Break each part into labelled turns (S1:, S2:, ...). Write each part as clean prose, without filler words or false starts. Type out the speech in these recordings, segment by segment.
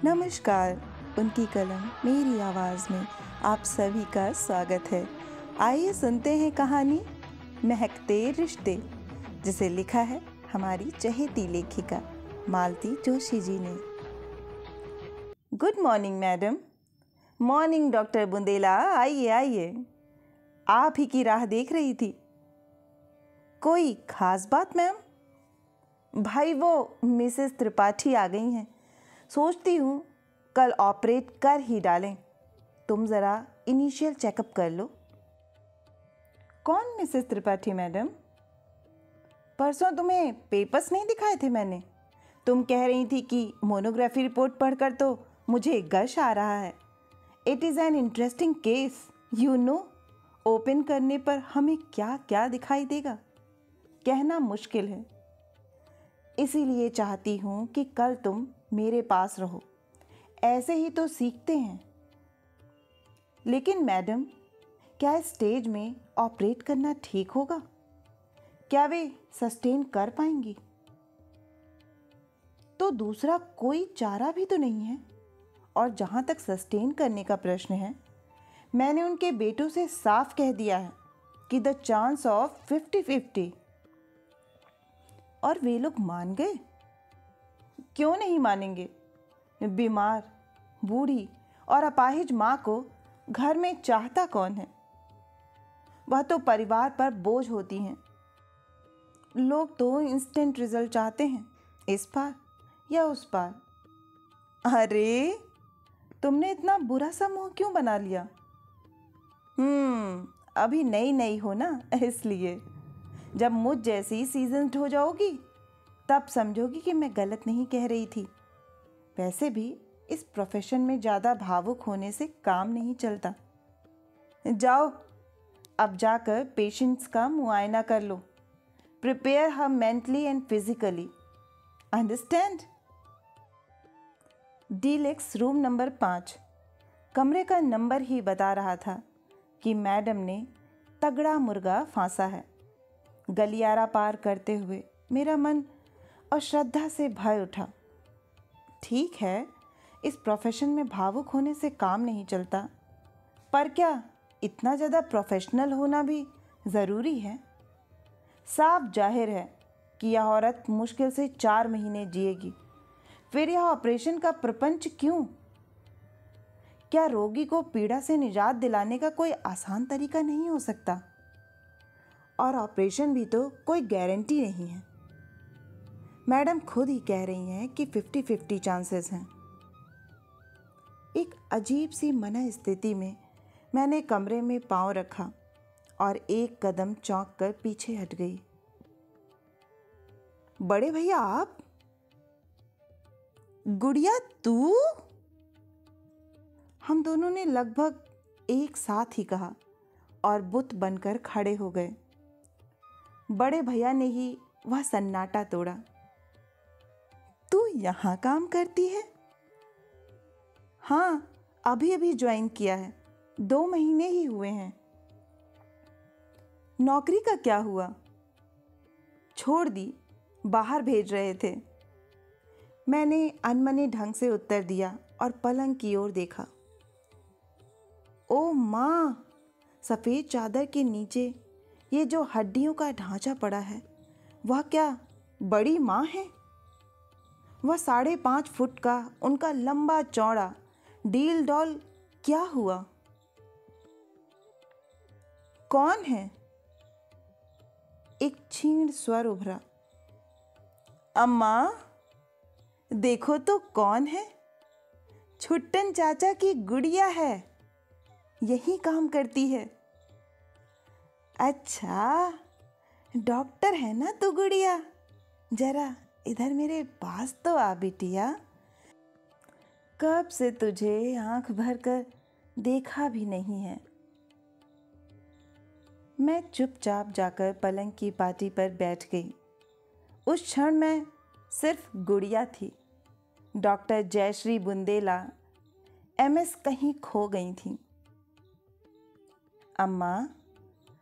S1: नमस्कार। उनकी कलम मेरी आवाज़ में आप सभी का स्वागत है। आइए सुनते हैं कहानी महकते रिश्ते, जिसे लिखा है हमारी चहेती लेखिका मालती जोशी जी ने। Good morning madam. Morning doctor Bundela, आइए आइए। आप ही की राह देख रही थी। कोई खास बात मैम? भाई वो मिसेस त्रिपाठी आ गई हैं। सोचती हूँ कल ऑपरेट कर ही डालें। तुम ज़रा इनिशियल चेकअप कर लो। कौन मिसेस त्रिपाठी मैडम? परसों तुम्हें पेपर्स नहीं दिखाए थे मैंने? तुम कह रही थी कि मोनोग्राफी रिपोर्ट पढ़कर तो मुझे गश आ रहा है। It is an interesting case, you know. Open करने पर हमें क्या क्या दिखाई देगा, कहना मुश्किल है। इसीलिए चाहती हूँ कि कल तुम मेरे पास रहो। ऐसे ही तो सीखते हैं। लेकिन मैडम, क्या स्टेज में ऑपरेट करना ठीक होगा? क्या वे सस्टेन कर पाएंगी? तो दूसरा कोई चारा भी तो नहीं है। और जहाँ तक सस्टेन करने का प्रश्न है, मैंने उनके बेटों से साफ कह दिया है कि द चांस ऑफ 50-50। और वे लोग मान गए। क्यों नहीं मानेंगे? बीमार, बूढ़ी और अपाहिज माँ को घर में चाहता कौन है? वह तो परिवार पर बोझ होती हैं। लोग तो इंस्टेंट रिजल्ट चाहते हैं, इस पार या उस पार। अरे, तुमने इतना बुरा सा मुंह क्यों बना लिया? अभी नई नई हो ना, इसलिए। जब मुझ जैसी सीजन्ड हो जाओगी तब समझोगी कि मैं गलत नहीं कह रही थी। वैसे भी इस प्रोफेशन में ज़्यादा भावुक होने से काम नहीं चलता। जाओ, अब जाकर पेशेंट्स का मुआयना कर लो। Prepare her mentally and physically, understand? Deluxe room number 5। कमरे का नंबर ही बता रहा था कि मैडम ने तगड़ा मुर्गा फांसा है। गलियारा पार करते हुए मेरा मन अश्रद्धा से भर उठा। ठीक है, इस प्रोफेशन में भावुक होने से काम नहीं चलता, पर क्या इतना ज़्यादा प्रोफेशनल होना भी ज़रूरी है? साफ जाहिर है कि यह औरत मुश्किल से 4 महीने जिएगी। फिर यह ऑपरेशन का प्रपंच क्यों? क्या रोगी को पीड़ा से निजात दिलाने का कोई आसान तरीका नहीं हो सकता? और ऑपरेशन भी तो कोई गारंटी नहीं है। मैडम खुद ही कह रही हैं कि 50-50 चांसेस हैं। एक अजीब सी मन स्थिति में मैंने कमरे में पांव रखा और एक कदम चौंक कर पीछे हट गई। बड़े भैया आप? गुड़िया तू? हम दोनों ने लगभग एक साथ ही कहा और बुत बनकर खड़े हो गए। बड़े भैया ने ही वह सन्नाटा तोड़ा। तू यहाँ काम करती है? हाँ, अभी अभी ज्वाइन किया है, 2 महीने ही हुए हैं। नौकरी का क्या हुआ? छोड़ दी, बाहर भेज रहे थे। मैंने अनमने ढंग से उत्तर दिया और पलंग की ओर देखा। ओ माँ, सफ़ेद चादर के नीचे ये जो हड्डियों का ढांचा पड़ा है, वह क्या बड़ी माँ है? वह 5.5 फुट का उनका लंबा चौड़ा डील डॉल क्या हुआ? कौन है? एक क्षीण स्वर उभरा। अम्मा, देखो तो कौन है? छुट्टन चाचा की गुड़िया है, यही काम करती है। अच्छा, डॉक्टर है ना तू गुड़िया? जरा इधर मेरे पास तो आ बिटिया। कब से तुझे आंख भर कर देखा भी नहीं है। मैं चुपचाप जाकर पलंग की पाटी पर बैठ गई। उस क्षण मैं सिर्फ गुड़िया थी। डॉक्टर जयश्री बुंदेला MS कहीं खो गई थी। अम्मा,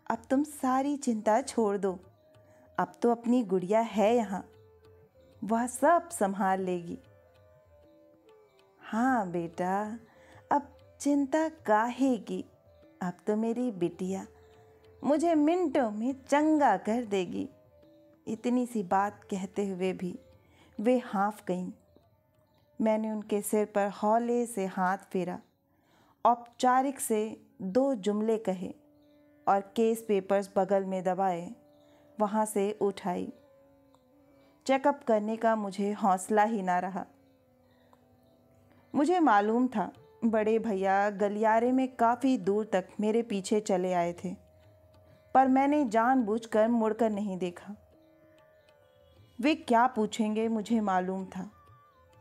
S1: अब तुम सारी चिंता छोड़ दो। अब तो अपनी गुड़िया है यहाँ, वह सब संभाल लेगी। हाँ बेटा, अब चिंता काहे की। अब तो मेरी बिटिया मुझे मिनटों में चंगा कर देगी। इतनी सी बात कहते हुए भी वे हाँफ गईं। मैंने उनके सिर पर हौले से हाथ फेरा, औपचारिक से 2 जुमले कहे और केस पेपर्स बगल में दबाए वहाँ से उठाई। चेकअप करने का मुझे हौसला ही ना रहा। मुझे मालूम था बड़े भैया गलियारे में काफ़ी दूर तक मेरे पीछे चले आए थे, पर मैंने जानबूझकर मुड़कर नहीं देखा। वे क्या पूछेंगे मुझे मालूम था,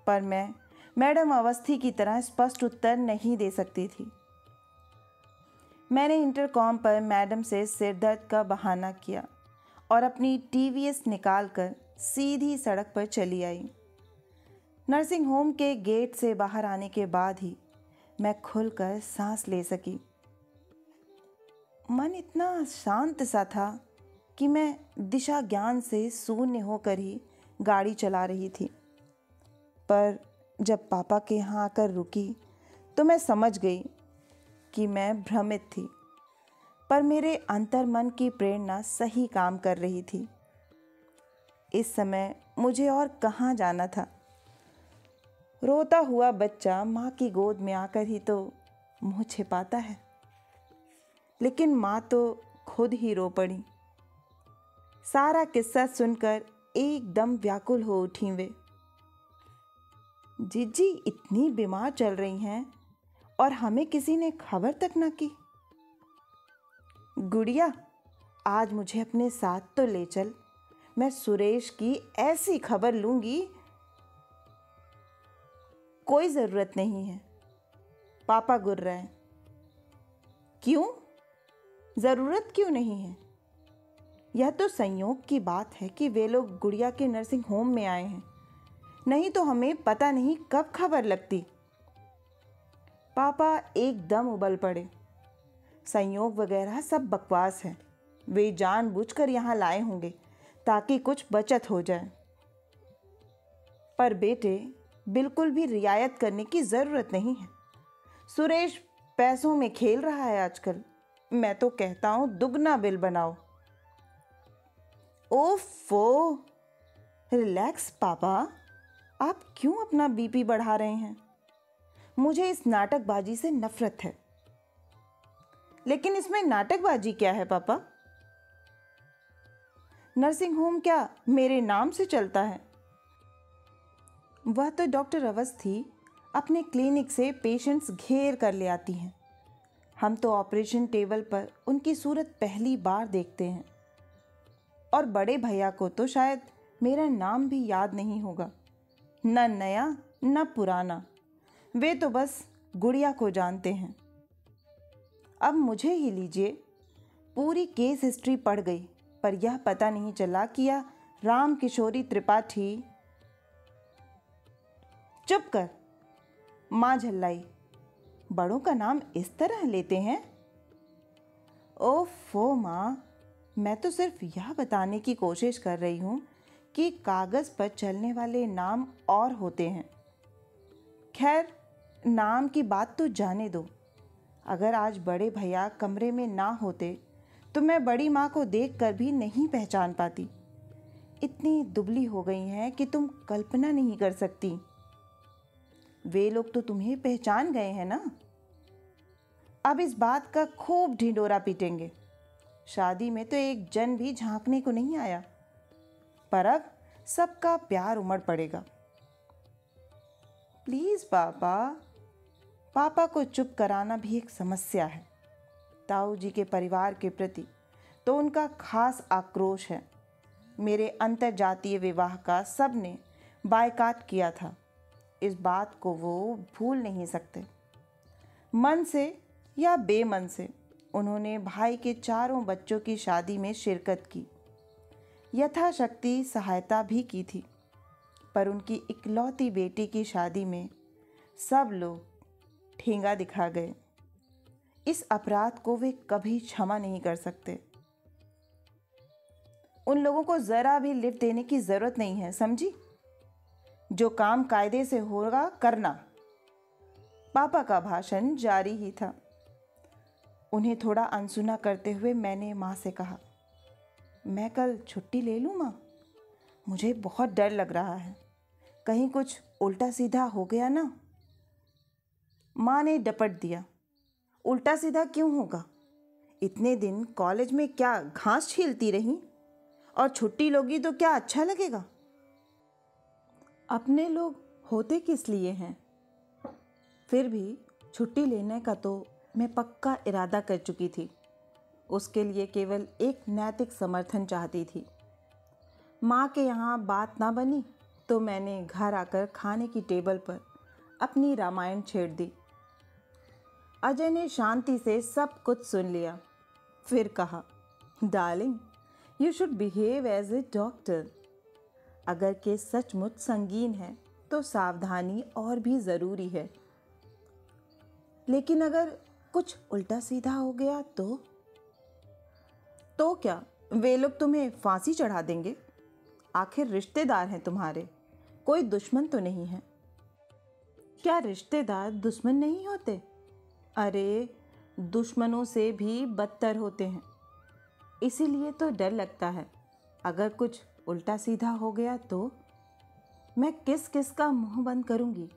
S1: पर मैं मैडम अवस्थी की तरह स्पष्ट उत्तर नहीं दे सकती थी। मैंने इंटरकॉम पर मैडम से सिरदर्द का बहाना किया और अपनी टीवीएस निकालकर सीधी सड़क पर चली आई। नर्सिंग होम के गेट से बाहर आने के बाद ही मैं खुलकर सांस ले सकी। मन इतना शांत सा था कि मैं दिशा ज्ञान से शून्य होकर ही गाड़ी चला रही थी। पर जब पापा के यहाँ आकर रुकी तो मैं समझ गई कि मैं भ्रमित थी, पर मेरे अंतर्मन की प्रेरणा सही काम कर रही थी। इस समय मुझे और कहाँ जाना था। रोता हुआ बच्चा माँ की गोद में आकर ही तो मुँह छिपाता है, लेकिन माँ तो खुद ही रो पड़ी। सारा किस्सा सुनकर एकदम व्याकुल हो उठी वे। जीजी इतनी बीमार चल रही हैं और हमें किसी ने खबर तक न की। गुड़िया, आज मुझे अपने साथ तो ले चल, मैं सुरेश की ऐसी खबर लूंगी। कोई ज़रूरत नहीं है, पापा गुर्र रहे हैं। क्यों? ज़रूरत क्यों नहीं है? यह तो संयोग की बात है कि वे लोग गुड़िया के नर्सिंग होम में आए हैं, नहीं तो हमें पता नहीं कब खबर लगती। पापा एकदम उबल पड़े। संयोग वगैरह सब बकवास है। वे जानबूझकर यहाँ लाए होंगे ताकि कुछ बचत हो जाए। पर बेटे, बिल्कुल भी रियायत करने की ज़रूरत नहीं है। सुरेश पैसों में खेल रहा है आजकल। मैं तो कहता हूँ दुगना बिल बनाओ। ओफो, रिलैक्स पापा, आप क्यों अपना बीपी बढ़ा रहे हैं? मुझे इस नाटकबाजी से नफरत है। लेकिन इसमें नाटकबाजी क्या है पापा? नर्सिंग होम क्या मेरे नाम से चलता है? वह तो डॉक्टर अवस्थी अपने क्लिनिक से पेशेंट्स घेर कर ले आती हैं। हम तो ऑपरेशन टेबल पर उनकी सूरत पहली बार देखते हैं। और बड़े भैया को तो शायद मेरा नाम भी याद नहीं होगा, न नया न पुराना। वे तो बस गुड़िया को जानते हैं। अब मुझे ही लीजिए, पूरी केस हिस्ट्री पढ़ गई, पर यह पता नहीं चला कि यह राम किशोरी त्रिपाठी। चुप कर, माँ झल्लाई। बड़ों का नाम इस तरह लेते हैं? ओफो माँ, मैं तो सिर्फ यह बताने की कोशिश कर रही हूँ कि कागज़ पर चलने वाले नाम और होते हैं। खैर, नाम की बात तो जाने दो। अगर आज बड़े भैया कमरे में ना होते तो मैं बड़ी माँ को देखकर भी नहीं पहचान पाती। इतनी दुबली हो गई हैं कि तुम कल्पना नहीं कर सकती। वे लोग तो तुम्हें पहचान गए हैं ना। अब इस बात का खूब ढिंढोरा पीटेंगे। शादी में तो एक जन भी झांकने को नहीं आया, पर अब सबका प्यार उमड़ पड़ेगा। प्लीज पापा। पापा को चुप कराना भी एक समस्या है। ताऊ जी के परिवार के प्रति तो उनका खास आक्रोश है। मेरे अंतर्जातीय विवाह का सबने बायकॉट किया था। इस बात को वो भूल नहीं सकते। मन से या बेमन से उन्होंने भाई के 4 बच्चों की शादी में शिरकत की, यथाशक्ति सहायता भी की थी। पर उनकी इकलौती बेटी की शादी में सब लोग ठेंगा दिखा गए। इस अपराध को वे कभी क्षमा नहीं कर सकते। उन लोगों को ज़रा भी लिफ्ट देने की ज़रूरत नहीं है, समझी? जो काम कायदे से होगा करना। पापा का भाषण जारी ही था। उन्हें थोड़ा अनसुना करते हुए मैंने माँ से कहा, मैं कल छुट्टी ले लूँ माँ? मुझे बहुत डर लग रहा है, कहीं कुछ उल्टा सीधा हो गया ना। माँ ने डपट दिया, उल्टा सीधा क्यों होगा? इतने दिन कॉलेज में क्या घास छीलती रही, और छुट्टी लोगी तो क्या अच्छा लगेगा? अपने लोग होते किस लिए हैं? फिर भी छुट्टी लेने का तो मैं पक्का इरादा कर चुकी थी। उसके लिए केवल एक नैतिक समर्थन चाहती थी। माँ के यहाँ बात ना बनी तो मैंने घर आकर खाने की टेबल पर अपनी रामायण छेड़ दी। अजय ने शांति से सब कुछ सुन लिया। फिर कहा, darling, you should behave as a doctor. अगर केस सचमुच संगीन है तो सावधानी और भी ज़रूरी है। लेकिन अगर कुछ उल्टा सीधा हो गया तो क्या वे लोग तुम्हें फांसी चढ़ा देंगे? आखिर रिश्तेदार हैं तुम्हारे, कोई दुश्मन तो नहीं है। क्या रिश्तेदार दुश्मन नहीं होते? अरे, दुश्मनों से भी बदतर होते हैं। इसीलिए तो डर लगता है, अगर कुछ उल्टा सीधा हो गया तो मैं किस किस का मुंह बंद करूंगी।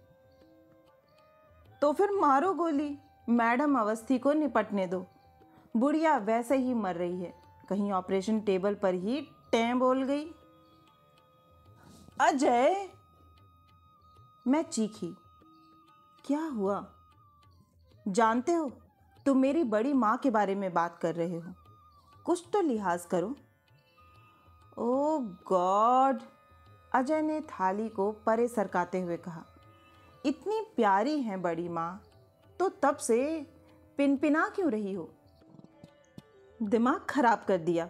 S1: तो फिर मारो गोली, मैडम अवस्थी को निपटने दो। बुढ़िया वैसे ही मर रही है, कहीं ऑपरेशन टेबल पर ही टें बोल गई। अजय, मैं चीखी। क्या हुआ? जानते हो, तुम मेरी बड़ी माँ के बारे में बात कर रहे हो, कुछ तो लिहाज करो। ओ गॉड, अजय ने थाली को परे सरकाते हुए कहा, इतनी प्यारी हैं बड़ी माँ, तो तब से पिनपिना क्यों रही हो? दिमाग खराब कर दिया।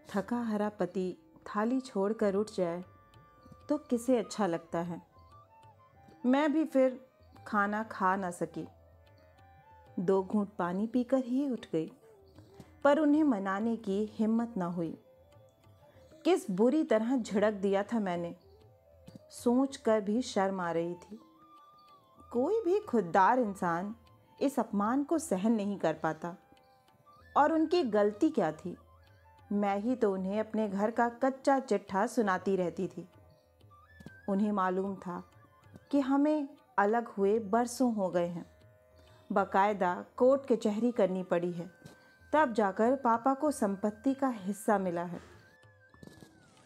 S1: थका हारा पति थाली छोड़कर उठ जाए तो किसे अच्छा लगता है। मैं भी फिर खाना खा ना सकी। 2 घूंट पानी पीकर ही उठ गई, पर उन्हें मनाने की हिम्मत ना हुई। किस बुरी तरह झिड़क दिया था मैंने, सोच कर भी शर्म आ रही थी। कोई भी खुददार इंसान इस अपमान को सहन नहीं कर पाता। और उनकी गलती क्या थी? मैं ही तो उन्हें अपने घर का कच्चा चिट्ठा सुनाती रहती थी। उन्हें मालूम था कि हमें अलग हुए बरसों हो गए हैं। बाकायदा कोर्ट कचहरी करनी पड़ी है, तब जाकर पापा को संपत्ति का हिस्सा मिला है।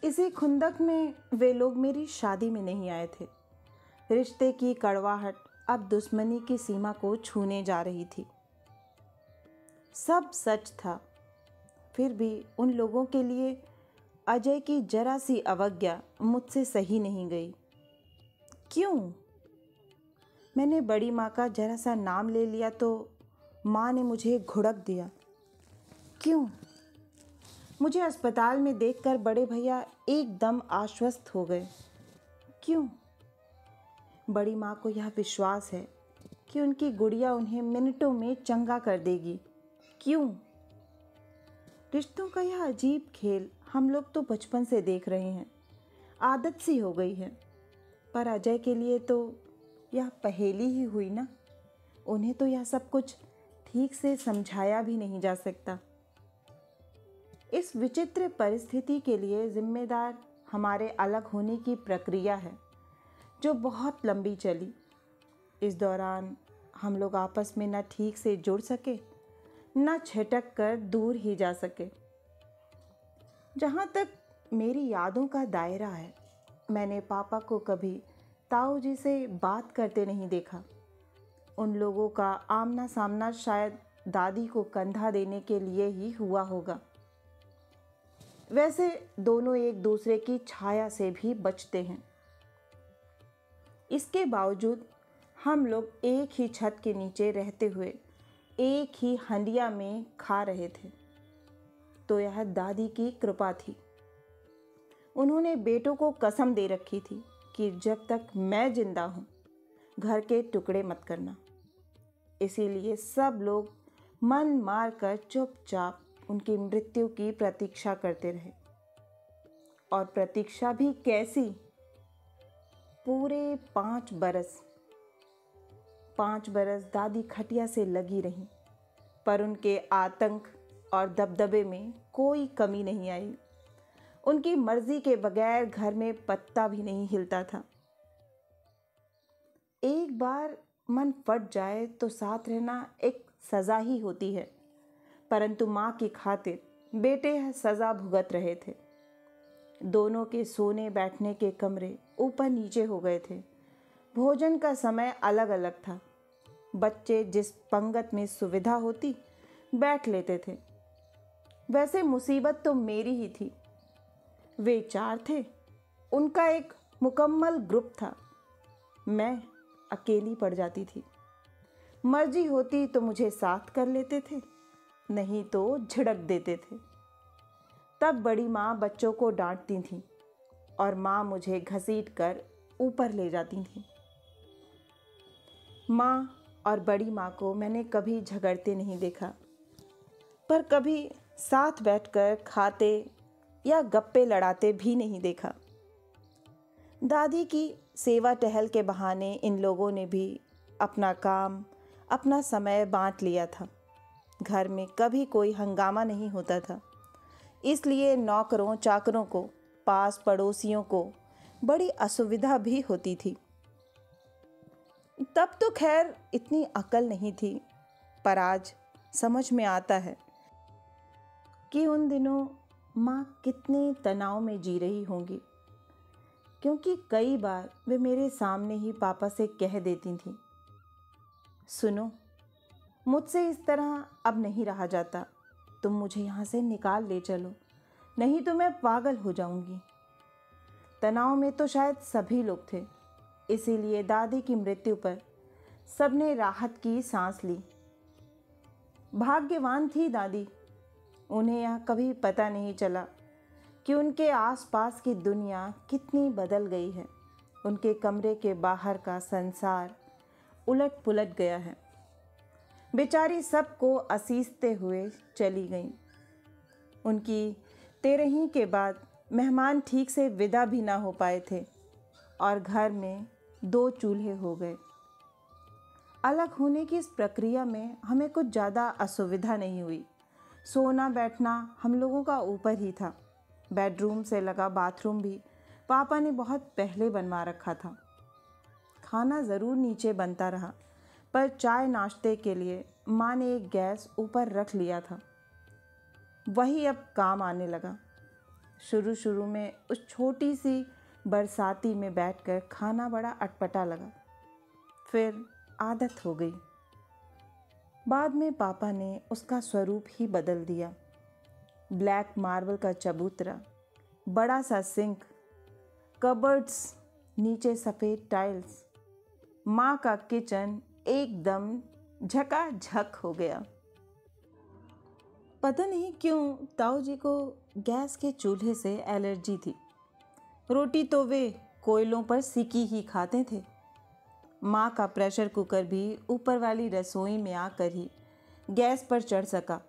S1: इसी खुंदक में वे लोग मेरी शादी में नहीं आए थे। रिश्ते की कड़वाहट अब दुश्मनी की सीमा को छूने जा रही थी। सब सच था, फिर भी उन लोगों के लिए अजय की जरा सी अवज्ञा मुझसे सही नहीं गई। क्यों? मैंने बड़ी माँ का जरा सा नाम ले लिया तो माँ ने मुझे घुड़क दिया। क्यों? मुझे अस्पताल में देखकर बड़े भैया एकदम आश्वस्त हो गए। क्यों? बड़ी माँ को यह विश्वास है कि उनकी गुड़िया उन्हें मिनटों में चंगा कर देगी। क्यों? रिश्तों का यह अजीब खेल हम लोग तो बचपन से देख रहे हैं, आदत सी हो गई है। पर अजय के लिए तो यह पहेली ही हुई ना। उन्हें तो यह सब कुछ ठीक से समझाया भी नहीं जा सकता। इस विचित्र परिस्थिति के लिए जिम्मेदार हमारे अलग होने की प्रक्रिया है, जो बहुत लंबी चली। इस दौरान हम लोग आपस में न ठीक से जुड़ सके, न छिटक कर दूर ही जा सके। जहाँ तक मेरी यादों का दायरा है, मैंने पापा को कभी ताऊ जी से बात करते नहीं देखा। उन लोगों का आमना सामना शायद दादी को कंधा देने के लिए ही हुआ होगा। वैसे दोनों एक दूसरे की छाया से भी बचते हैं। इसके बावजूद हम लोग एक ही छत के नीचे रहते हुए एक ही हंडिया में खा रहे थे। तो यह दादी की कृपा थी। उन्होंने बेटों को कसम दे रखी थी कि जब तक मैं जिंदा हूँ, घर के टुकड़े मत करना। इसीलिए सब लोग मन मार कर चुपचाप उनकी मृत्यु की प्रतीक्षा करते रहे। और प्रतीक्षा भी कैसी? पूरे 5 बरस। 5 बरस दादी खटिया से लगी रहीं, पर उनके आतंक और दबदबे में कोई कमी नहीं आई। उनकी मर्जी के बगैर घर में पत्ता भी नहीं हिलता था। एक बार मन फट जाए तो साथ रहना एक सज़ा ही होती है, परंतु माँ की खातिर बेटे यह सज़ा भुगत रहे थे। दोनों के सोने बैठने के कमरे ऊपर नीचे हो गए थे। भोजन का समय अलग अलग था। बच्चे जिस पंगत में सुविधा होती बैठ लेते थे। वैसे मुसीबत तो मेरी ही थी। वे 4 थे, उनका एक मुकम्मल ग्रुप था। मैं अकेली पड़ जाती थी। मर्जी होती तो मुझे साथ कर लेते थे, नहीं तो झिड़क देते थे। तब बड़ी माँ बच्चों को डांटती थी और माँ मुझे घसीट कर ऊपर ले जाती थी। माँ और बड़ी माँ को मैंने कभी झगड़ते नहीं देखा, पर कभी साथ बैठकर खाते या गप्पे लड़ाते भी नहीं देखा। दादी की सेवा टहल के बहाने इन लोगों ने भी अपना काम, अपना समय बांट लिया था। घर में कभी कोई हंगामा नहीं होता था, इसलिए नौकरों चाकरों को, पास पड़ोसियों को बड़ी असुविधा भी होती थी। तब तो खैर इतनी अकल नहीं थी, पर आज समझ में आता है कि उन दिनों माँ कितने तनाव में जी रही होंगी, क्योंकि कई बार वे मेरे सामने ही पापा से कह देती थीं, सुनो, मुझसे इस तरह अब नहीं रहा जाता, तुम मुझे यहाँ से निकाल ले चलो, नहीं तो मैं पागल हो जाऊंगी। तनाव में तो शायद सभी लोग थे, इसीलिए दादी की मृत्यु पर सबने राहत की सांस ली। भाग्यवान थी दादी, उन्हें यह कभी पता नहीं चला कि उनके आसपास की दुनिया कितनी बदल गई है। उनके कमरे के बाहर का संसार उलट पुलट गया है। बेचारी सबको असीसते हुए चली गईं। उनकी 13 के बाद मेहमान ठीक से विदा भी ना हो पाए थे और घर में 2 चूल्हे हो गए। अलग होने की इस प्रक्रिया में हमें कुछ ज़्यादा असुविधा नहीं हुई। सोना बैठना हम लोगों का ऊपर ही था। बेडरूम से लगा बाथरूम भी पापा ने बहुत पहले बनवा रखा था। खाना ज़रूर नीचे बनता रहा, पर चाय नाश्ते के लिए माँ ने एक गैस ऊपर रख लिया था। वही अब काम आने लगा। शुरू शुरू में उस छोटी सी बरसाती में बैठकर खाना बड़ा अटपटा लगा, फिर आदत हो गई। बाद में पापा ने उसका स्वरूप ही बदल दिया। ब्लैक मार्बल का चबूतरा, बड़ा सा सिंक, कबर्ड्स, नीचे सफ़ेद टाइल्स, माँ का किचन एकदम झकाझक हो गया। पता नहीं क्यों ताऊ जी को गैस के चूल्हे से एलर्जी थी। रोटी तो वे कोयलों पर सेकी ही खाते थे। माँ का प्रेशर कुकर भी ऊपर वाली रसोई में आकर ही गैस पर चढ़ सका।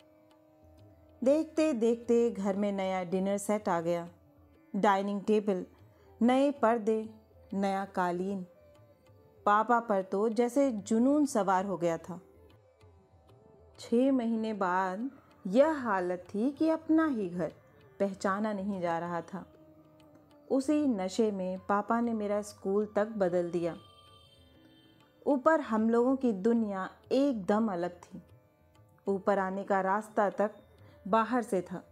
S1: देखते देखते घर में नया डिनर सेट आ गया। डाइनिंग टेबल, नए पर्दे, नया कालीन। पापा पर तो जैसे जुनून सवार हो गया था। 6 महीने बाद यह हालत थी कि अपना ही घर पहचाना नहीं जा रहा था। उसी नशे में पापा ने मेरा स्कूल तक बदल दिया। ऊपर हम लोगों की दुनिया एकदम अलग थी। ऊपर आने का रास्ता तक बाहर से था,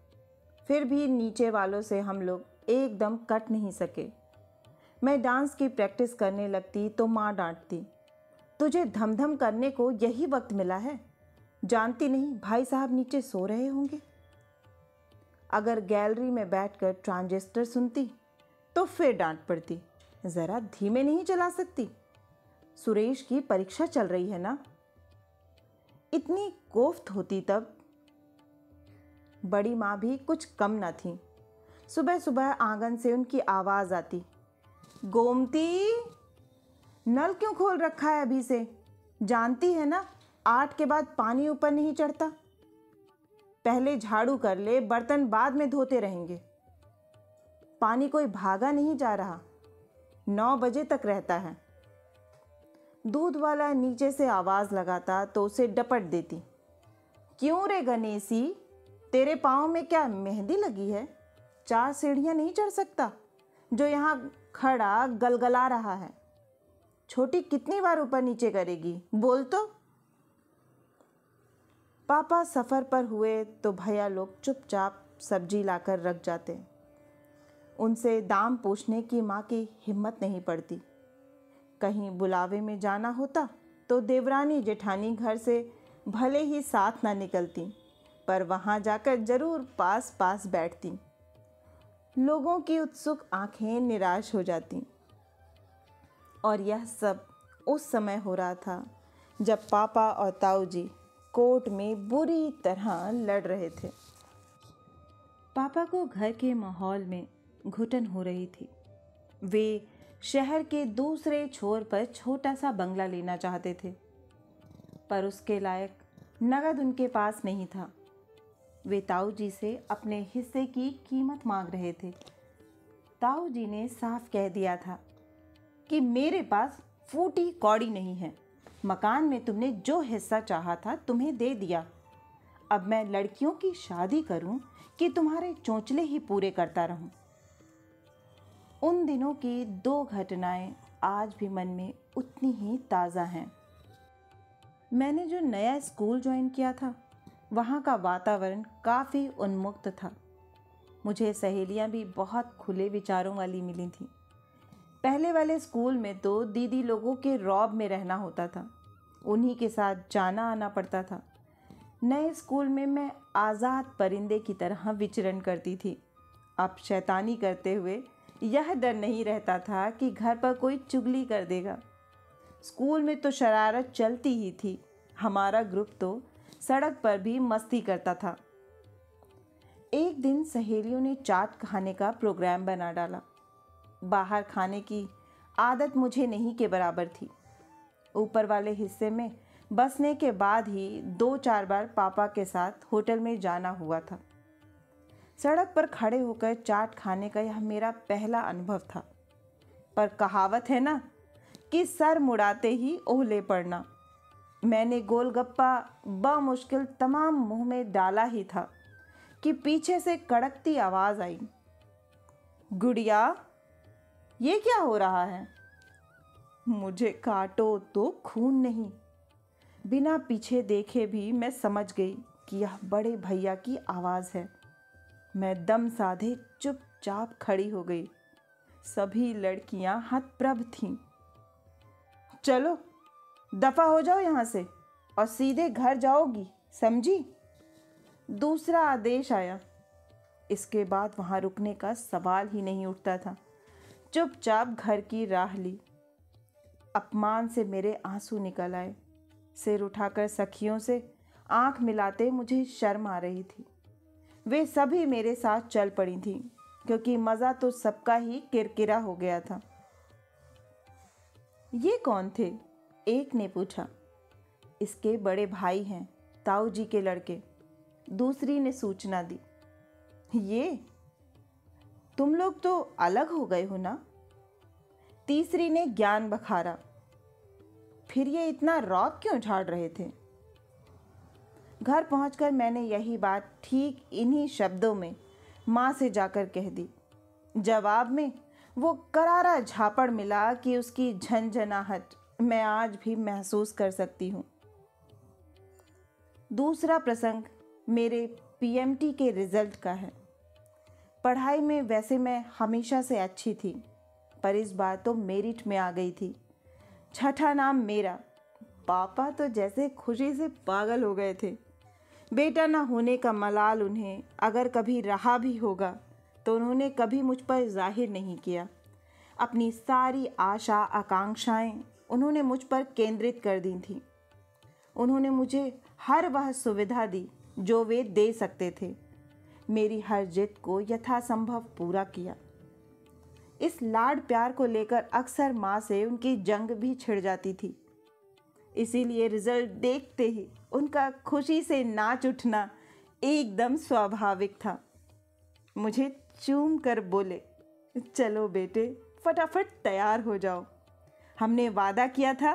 S1: फिर भी नीचे वालों से हम लोग एकदम कट नहीं सके। मैं डांस की प्रैक्टिस करने लगती तो माँ डांटती, तुझे धमधम करने को यही वक्त मिला है, जानती नहीं भाई साहब नीचे सो रहे होंगे। अगर गैलरी में बैठकर ट्रांजिस्टर सुनती तो फिर डांट पड़ती, ज़रा धीमे नहीं चला सकती, सुरेश की परीक्षा चल रही है ना। इतनी कोफ्त होती तब। बड़ी माँ भी कुछ कम न थी। सुबह सुबह आंगन से उनकी आवाज़ आती, गोमती, नल क्यों खोल रखा है अभी से? जानती है ना 8 के बाद पानी ऊपर नहीं चढ़ता। पहले झाड़ू कर ले, बर्तन बाद में धोते रहेंगे। पानी कोई भागा नहीं जा रहा, 9 बजे तक रहता है। दूध वाला नीचे से आवाज़ लगाता तो उसे डपट देती। क्यों रे गणेशी, तेरे पाँव में क्या मेहंदी लगी है? 4 सीढ़ियाँ नहीं चढ़ सकता जो यहाँ खड़ा गलगला रहा है? छोटी कितनी बार ऊपर नीचे करेगी, बोल तो। पापा सफ़र पर हुए तो भैया लोग चुपचाप सब्जी लाकर रख जाते। उनसे दाम पूछने की माँ की हिम्मत नहीं पड़ती। कहीं बुलावे में जाना होता तो देवरानी जेठानी घर से भले ही साथ ना निकलती, पर वहाँ जाकर जरूर पास पास बैठती। लोगों की उत्सुक आंखें निराश हो जाती। और यह सब उस समय हो रहा था जब पापा और ताऊ जी कोर्ट में बुरी तरह लड़ रहे थे। पापा को घर के माहौल में घुटन हो रही थी। वे शहर के दूसरे छोर पर छोटा सा बंगला लेना चाहते थे, पर उसके लायक नगद उनके पास नहीं था। वे ताऊ जी से अपने हिस्से की कीमत मांग रहे थे। ताऊ जी ने साफ कह दिया था कि मेरे पास फूटी कौड़ी नहीं है। मकान में तुमने जो हिस्सा चाहा था तुम्हें दे दिया। अब मैं लड़कियों की शादी करूं कि तुम्हारे चोंचले ही पूरे करता रहूं। उन दिनों की 2 घटनाएं आज भी मन में उतनी ही ताज़ा हैं। मैंने जो नया स्कूल ज्वाइन किया था, वहाँ का वातावरण काफ़ी उन्मुक्त था। मुझे सहेलियाँ भी बहुत खुले विचारों वाली मिली थीं। पहले वाले स्कूल में तो दीदी लोगों के रौब में रहना होता था, उन्हीं के साथ जाना आना पड़ता था। नए स्कूल में मैं आज़ाद परिंदे की तरह विचरण करती थी। अब शैतानी करते हुए यह डर नहीं रहता था कि घर पर कोई चुगली कर देगा। स्कूल में तो शरारत चलती ही थी। हमारा ग्रुप तो सड़क पर भी मस्ती करता था। एक दिन सहेलियों ने चाट खाने का प्रोग्राम बना डाला। बाहर खाने की आदत मुझे नहीं के बराबर थी। ऊपर वाले हिस्से में बसने के बाद ही 2-4 बार पापा के साथ होटल में जाना हुआ था। सड़क पर खड़े होकर चाट खाने का यह मेरा पहला अनुभव था। पर कहावत है ना कि सर मुड़ाते ही ओहले पड़ना। मैंने गोलगप्पा बमुश्किल तमाम मुंह में डाला ही था कि पीछे से कड़कती आवाज़ आई, गुड़िया, ये क्या हो रहा है? मुझे काटो तो खून नहीं। बिना पीछे देखे भी मैं समझ गई कि यह बड़े भैया की आवाज़ है। मैं दम साधे चुपचाप खड़ी हो गई। सभी लड़कियां हतप्रभ थीं। चलो दफा हो जाओ यहाँ से और सीधे घर जाओगी, समझी? दूसरा आदेश आया। इसके बाद वहाँ रुकने का सवाल ही नहीं उठता था। चुपचाप घर की राह ली। अपमान से मेरे आंसू निकल आए। सिर उठाकर सखियों से आंख मिलाते मुझे शर्म आ रही थी। वे सभी मेरे साथ चल पड़ी थीं, क्योंकि मज़ा तो सबका ही किरकिरा हो गया था। ये कौन थे? एक ने पूछा। इसके बड़े भाई हैं, ताऊ जी के लड़के। दूसरी ने सूचना दी। ये तुम लोग तो अलग हो गए हो ना? तीसरी ने ज्ञान बखारा। फिर ये इतना रौब क्यों झाड़ रहे थे? घर पहुंचकर मैंने यही बात ठीक इन्हीं शब्दों में माँ से जाकर कह दी। जवाब में वो करारा झापड़ मिला कि उसकी झंझनाहट मैं आज भी महसूस कर सकती हूँ। दूसरा प्रसंग मेरे पीएमटी के रिजल्ट का है। पढ़ाई में वैसे मैं हमेशा से अच्छी थी, पर इस बार तो मेरिट में आ गई थी। 6ठा नाम मेरा। पापा तो जैसे खुशी से पागल हो गए थे। बेटा ना होने का मलाल उन्हें अगर कभी रहा भी होगा तो उन्होंने कभी मुझ पर जाहिर नहीं किया। अपनी सारी आशा आकांक्षाएं उन्होंने मुझ पर केंद्रित कर दी थीं। उन्होंने मुझे हर वह सुविधा दी जो वे दे सकते थे। मेरी हर जिद को यथासंभव पूरा किया। इस लाड प्यार को लेकर अक्सर माँ से उनकी जंग भी छिड़ जाती थी। इसीलिए रिजल्ट देखते ही उनका खुशी से नाच उठना एकदम स्वाभाविक था। मुझे चूम कर बोले, चलो बेटे फटाफट तैयार हो जाओ। हमने वादा किया था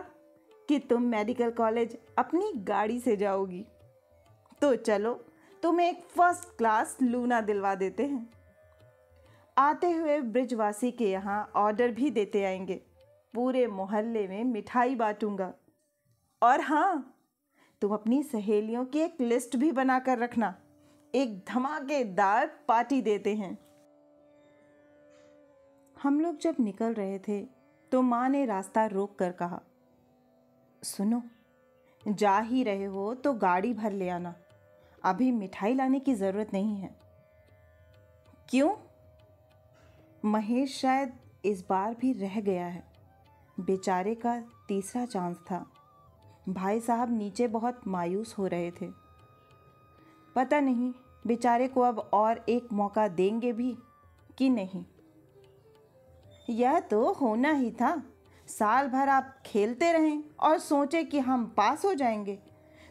S1: कि तुम मेडिकल कॉलेज अपनी गाड़ी से जाओगी। तो चलो तुम्हें एक फर्स्ट क्लास लूना दिलवा देते हैं। आते हुए ब्रिजवासी के यहाँ ऑर्डर भी देते आएंगे। पूरे मोहल्ले में मिठाई बांटूंगा। और हाँ, तुम अपनी सहेलियों की एक लिस्ट भी बना कर रखना। एक धमाकेदार पार्टी देते हैं। हम लोग जब निकल रहे थे तो माँ ने रास्ता रोक कर कहा, सुनो, जा ही रहे हो तो गाड़ी भर ले आना। अभी मिठाई लाने की ज़रूरत नहीं है। क्यों? महेश शायद इस बार भी रह गया है। बेचारे का तीसरा चांस था। भाई साहब नीचे बहुत मायूस हो रहे थे। पता नहीं बेचारे को अब और एक मौका देंगे भी कि नहीं। यह तो होना ही था। साल भर आप खेलते रहें और सोचे कि हम पास हो जाएंगे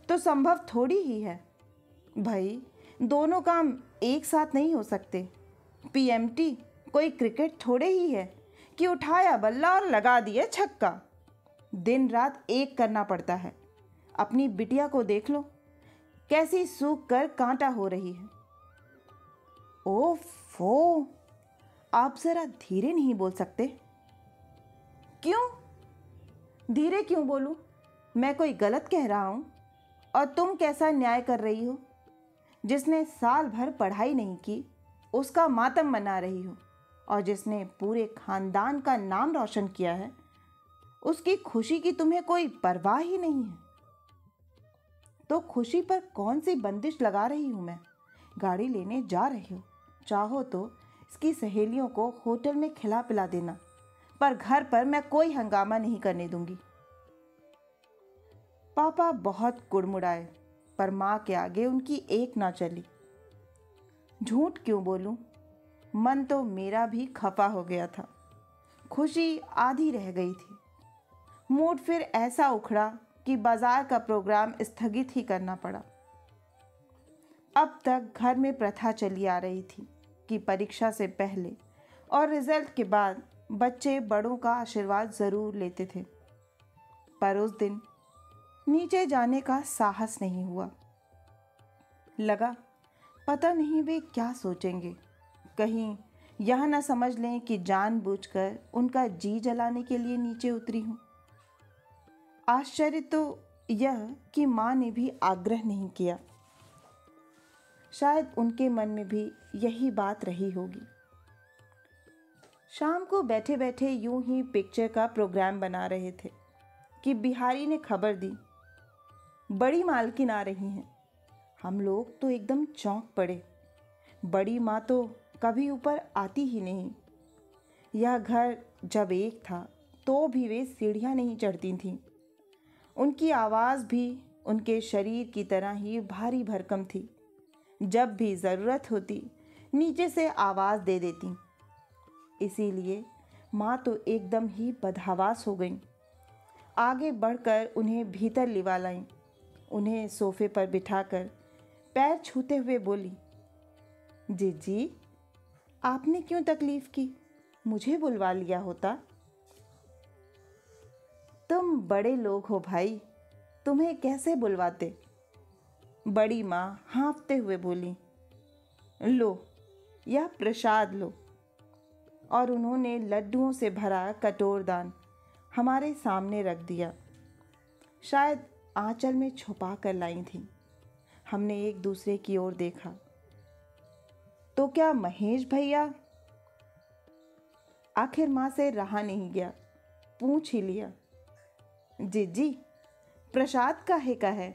S1: तो संभव थोड़ी ही है। भाई, दोनों काम एक साथ नहीं हो सकते। पीएमटी कोई क्रिकेट थोड़े ही है कि उठाया बल्ला और लगा दिए छक्का। दिन रात एक करना पड़ता है। अपनी बिटिया को देख लो, कैसी सूख कर कांटा हो रही है। ओफो, आप जरा धीरे नहीं बोल सकते? क्यों? धीरे क्यों बोलूं? मैं कोई गलत कह रहा हूं? और तुम कैसा न्याय कर रही हो? जिसने साल भर पढ़ाई नहीं की उसका मातम मना रही हो, और जिसने पूरे खानदान का नाम रोशन किया है उसकी खुशी की तुम्हें कोई परवाह ही नहीं है। तो खुशी पर कौन सी बंदिश लगा रही हूं मैं? गाड़ी लेने जा रही हो, चाहो तो इसकी सहेलियों को होटल में खिला पिला देना, पर घर पर मैं कोई हंगामा नहीं करने दूंगी। पापा बहुत कुड़मुड़ाए, पर माँ के आगे उनकी एक ना चली। झूठ क्यों बोलूं? मन तो मेरा भी खफा हो गया था। खुशी आधी रह गई थी। मूड फिर ऐसा उखड़ा कि बाजार का प्रोग्राम स्थगित ही करना पड़ा। अब तक घर में प्रथा चली आ रही थी कि परीक्षा से पहले और रिजल्ट के बाद बच्चे बड़ों का आशीर्वाद ज़रूर लेते थे। पर उस दिन नीचे जाने का साहस नहीं हुआ। लगा पता नहीं वे क्या सोचेंगे। कहीं यह न समझ लें कि जानबूझकर उनका जी जलाने के लिए नीचे उतरी हूँ। आश्चर्य तो यह कि माँ ने भी आग्रह नहीं किया। शायद उनके मन में भी यही बात रही होगी। शाम को बैठे बैठे यूं ही पिक्चर का प्रोग्राम बना रहे थे कि बिहारी ने खबर दी, बड़ी मालकिन आ रही हैं। हम लोग तो एकदम चौंक पड़े। बड़ी माँ तो कभी ऊपर आती ही नहीं। यह घर जब एक था तो भी वे सीढ़ियाँ नहीं चढ़ती थीं। उनकी आवाज़ भी उनके शरीर की तरह ही भारी भरकम थी। जब भी ज़रूरत होती नीचे से आवाज़ दे देती। इसीलिए माँ तो एकदम ही बदहवास हो गईं। आगे बढ़कर उन्हें भीतर लिवा लाईं। उन्हें सोफे पर बिठाकर पैर छूते हुए बोली, जीजी, आपने क्यों तकलीफ़ की? मुझे बुलवा लिया होता। तुम बड़े लोग हो भाई, तुम्हें कैसे बुलवाते? बड़ी माँ हाँफते हुए बोली, लो, यह प्रसाद लो। और उन्होंने लड्डुओं से भरा कटोरदान हमारे सामने रख दिया। शायद आंचल में छुपा कर लाई थी। हमने एक दूसरे की ओर देखा। तो क्या महेश भैया? आखिर माँ से रहा नहीं गया, पूछ ही लिया, जीजी, प्रसाद काहे का है?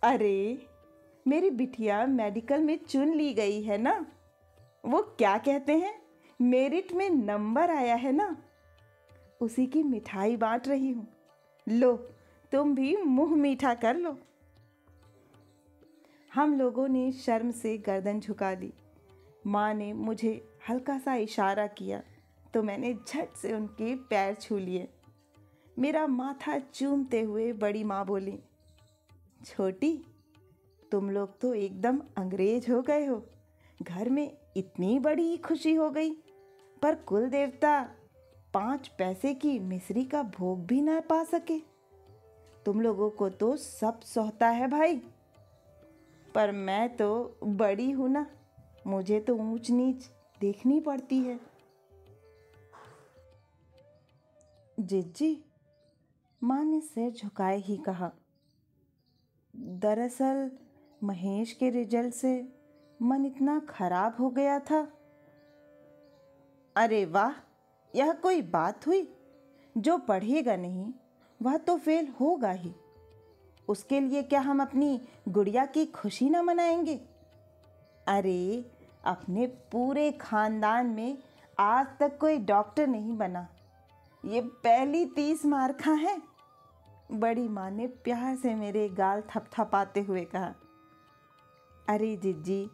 S1: अरे, मेरी बिटिया मेडिकल में चुन ली गई है ना। वो क्या कहते हैं, मेरिट में नंबर आया है ना, उसी की मिठाई बांट रही हूँ। लो, तुम भी मुंह मीठा कर लो। हम लोगों ने शर्म से गर्दन झुका ली। माँ ने मुझे हल्का सा इशारा किया तो मैंने झट से उनके पैर छू लिए। मेरा माथा चूमते हुए बड़ी माँ बोली, छोटी, तुम लोग तो एकदम अंग्रेज हो गए हो। घर में इतनी बड़ी खुशी हो गई, पर कुल देवता 5 पैसे की मिश्री का भोग भी ना पा सके। तुम लोगों को तो सब सोहता है भाई, पर मैं तो बड़ी हूं ना, मुझे तो ऊंच नीच देखनी पड़ती है। जिज्जी, माँ ने सिर झुकाए ही कहा, दरअसल महेश के रिजल्ट से मन इतना खराब हो गया था। अरे वाह, यह कोई बात हुई? जो पढ़ेगा नहीं वह तो फेल होगा ही। उसके लिए क्या हम अपनी गुड़िया की खुशी ना मनाएंगे? अरे, अपने पूरे खानदान में आज तक कोई डॉक्टर नहीं बना, ये पहली 30 मार्का है। बड़ी माँ ने प्यार से मेरे गाल थपथपाते हुए कहा। अरे जिज्जी,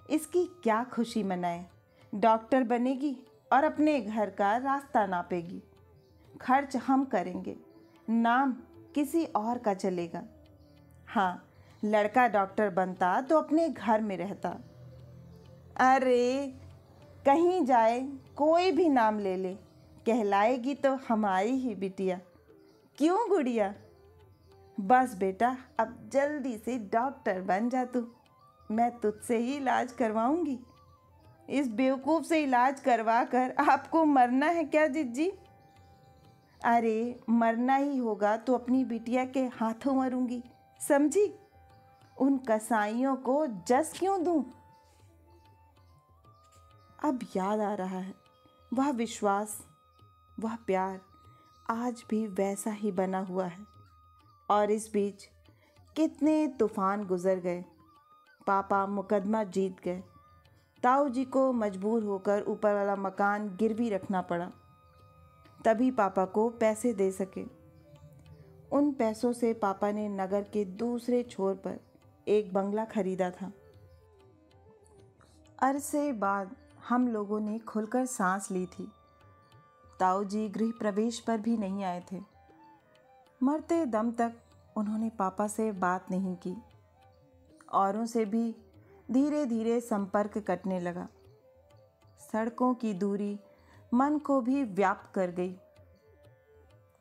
S1: इसकी क्या खुशी मनाए? डॉक्टर बनेगी और अपने घर का रास्ता नापेगी। खर्च हम करेंगे, नाम किसी और का चलेगा। हाँ, लड़का डॉक्टर बनता तो अपने घर में रहता। अरे, कहीं जाए कोई भी नाम ले ले, कहलाएगी तो हमारी ही बिटिया। क्यों गुड़िया? बस बेटा, अब जल्दी से डॉक्टर बन जा तू, मैं तुझसे ही इलाज करवाऊंगी। इस बेवकूफ़ से इलाज करवा कर आपको मरना है क्या जिज्जी? अरे, मरना ही होगा तो अपनी बिटिया के हाथों मरूंगी, समझी? उन कसाईयों को जस क्यों दूं? अब याद आ रहा है, वह विश्वास, वह प्यार आज भी वैसा ही बना हुआ है। और इस बीच कितने तूफान गुजर गए। पापा मुकदमा जीत गए। ताऊ जी को मजबूर होकर ऊपर वाला मकान गिरवी रखना पड़ा, तभी पापा को पैसे दे सके। उन पैसों से पापा ने नगर के दूसरे छोर पर एक बंगला खरीदा था। अरसे बाद हम लोगों ने खुलकर सांस ली थी। ताऊ जी गृह प्रवेश पर भी नहीं आए थे। मरते दम तक उन्होंने पापा से बात नहीं की। औरों से भी धीरे धीरे संपर्क कटने लगा। सड़कों की दूरी मन को भी व्याप्त कर गई।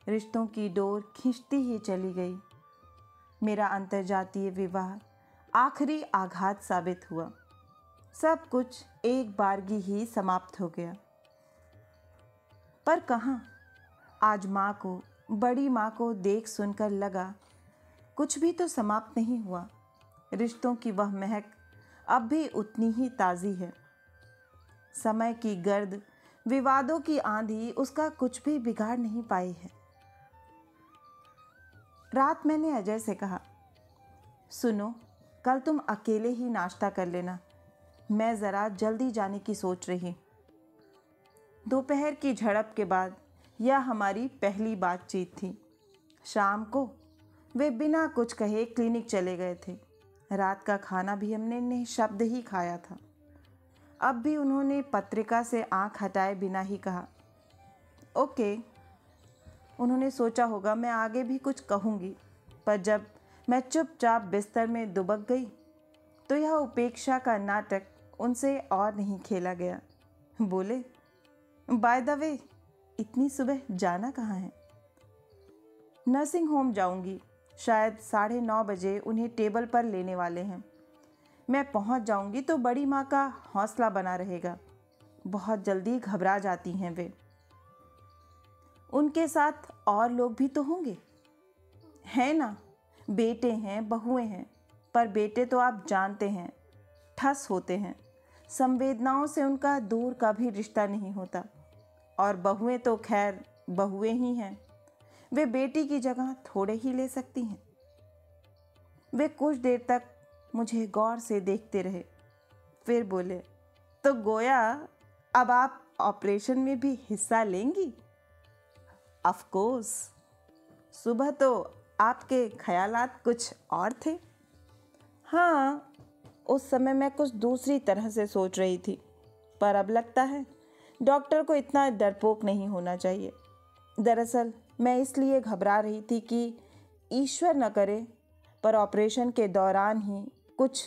S1: रिश्तों की डोर खींचती ही चली गई। मेरा अंतर्जातीय विवाह आखिरी आघात साबित हुआ। सब कुछ एक बारगी ही समाप्त हो गया। पर कहाँ, आज माँ को, बड़ी माँ को देख सुनकर लगा कुछ भी तो समाप्त नहीं हुआ। रिश्तों की वह महक अब भी उतनी ही ताज़ी है। समय की गर्द, विवादों की आंधी उसका कुछ भी बिगाड़ नहीं पाई है। रात मैंने अजय से कहा, सुनो, कल तुम अकेले ही नाश्ता कर लेना, मैं ज़रा जल्दी जाने की सोच रही। दोपहर की झड़प के बाद यह हमारी पहली बातचीत थी। शाम को वे बिना कुछ कहे क्लिनिक चले गए थे। रात का खाना भी हमने निःशब्द ही खाया था। अब भी उन्होंने पत्रिका से आंख हटाए बिना ही कहा, ओके। उन्होंने सोचा होगा मैं आगे भी कुछ कहूँगी, पर जब मैं चुपचाप बिस्तर में दुबक गई तो यह उपेक्षा का नाटक उनसे और नहीं खेला गया। बोले, बाय द वे, इतनी सुबह जाना कहाँ है? नर्सिंग होम जाऊंगी, शायद 9:30 बजे उन्हें टेबल पर लेने वाले हैं। मैं पहुंच जाऊंगी तो बड़ी माँ का हौसला बना रहेगा। बहुत जल्दी घबरा जाती हैं वे। उनके साथ और लोग भी तो होंगे, है ना? बेटे हैं, बहुएं हैं, पर बेटे तो आप जानते हैं, ठस होते हैं। संवेदनाओं से उनका दूर का भी रिश्ता नहीं होता। और बहुएं तो खैर बहुएं ही हैं, वे बेटी की जगह थोड़े ही ले सकती हैं। वे कुछ देर तक मुझे गौर से देखते रहे, फिर बोले, तो गोया अब आप ऑपरेशन में भी हिस्सा लेंगी? Of course. सुबह तो आपके ख्यालात कुछ और थे। हाँ, उस समय मैं कुछ दूसरी तरह से सोच रही थी, पर अब लगता है डॉक्टर को इतना डरपोक नहीं होना चाहिए। दरअसल मैं इसलिए घबरा रही थी कि ईश्वर न करे, पर ऑपरेशन के दौरान ही कुछ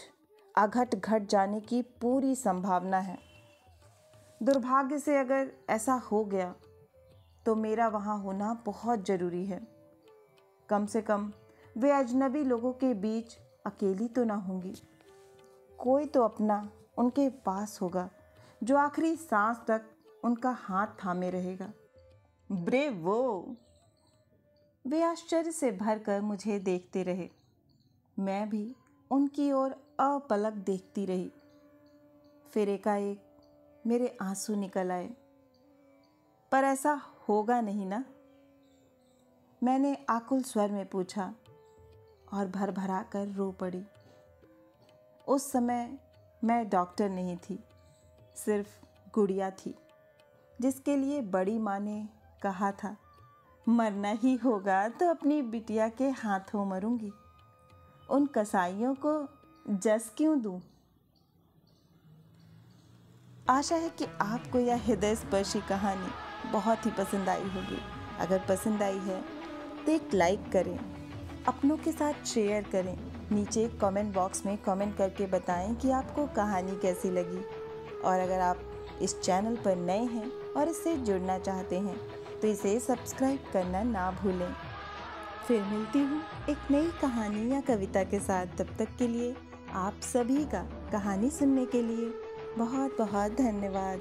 S1: अघट घट जाने की पूरी संभावना है। दुर्भाग्य से अगर ऐसा हो गया तो मेरा वहाँ होना बहुत ज़रूरी है। कम से कम वे अजनबी लोगों के बीच अकेली तो ना होंगी। कोई तो अपना उनके पास होगा जो आखिरी सांस तक उनका हाथ थामे रहेगा। ब्रेवो! वे आश्चर्य से भरकर मुझे देखते रहे। मैं भी उनकी ओर अपलक देखती रही। फिर एकाएक मेरे आंसू निकल आए। पर ऐसा होगा नहीं ना? मैंने आकुल स्वर में पूछा और भर भरा कर रो पड़ी। उस समय मैं डॉक्टर नहीं थी, सिर्फ गुड़िया थी, जिसके लिए बड़ी माँ ने कहा था, मरना ही होगा तो अपनी बिटिया के हाथों मरूंगी। उन कसाईयों को जस क्यों दूं? आशा है कि आपको यह हृदय स्पर्शी कहानी बहुत ही पसंद आई होगी। अगर पसंद आई है तो एक लाइक करें, अपनों के साथ शेयर करें। नीचे कमेंट बॉक्स में कमेंट करके बताएं कि आपको कहानी कैसी लगी। और अगर आप इस चैनल पर नए हैं और इससे जुड़ना चाहते हैं तो इसे सब्सक्राइब करना ना भूलें। फिर मिलती हूँ एक नई कहानी या कविता के साथ। तब तक के लिए आप सभी का कहानी सुनने के लिए बहुत बहुत धन्यवाद।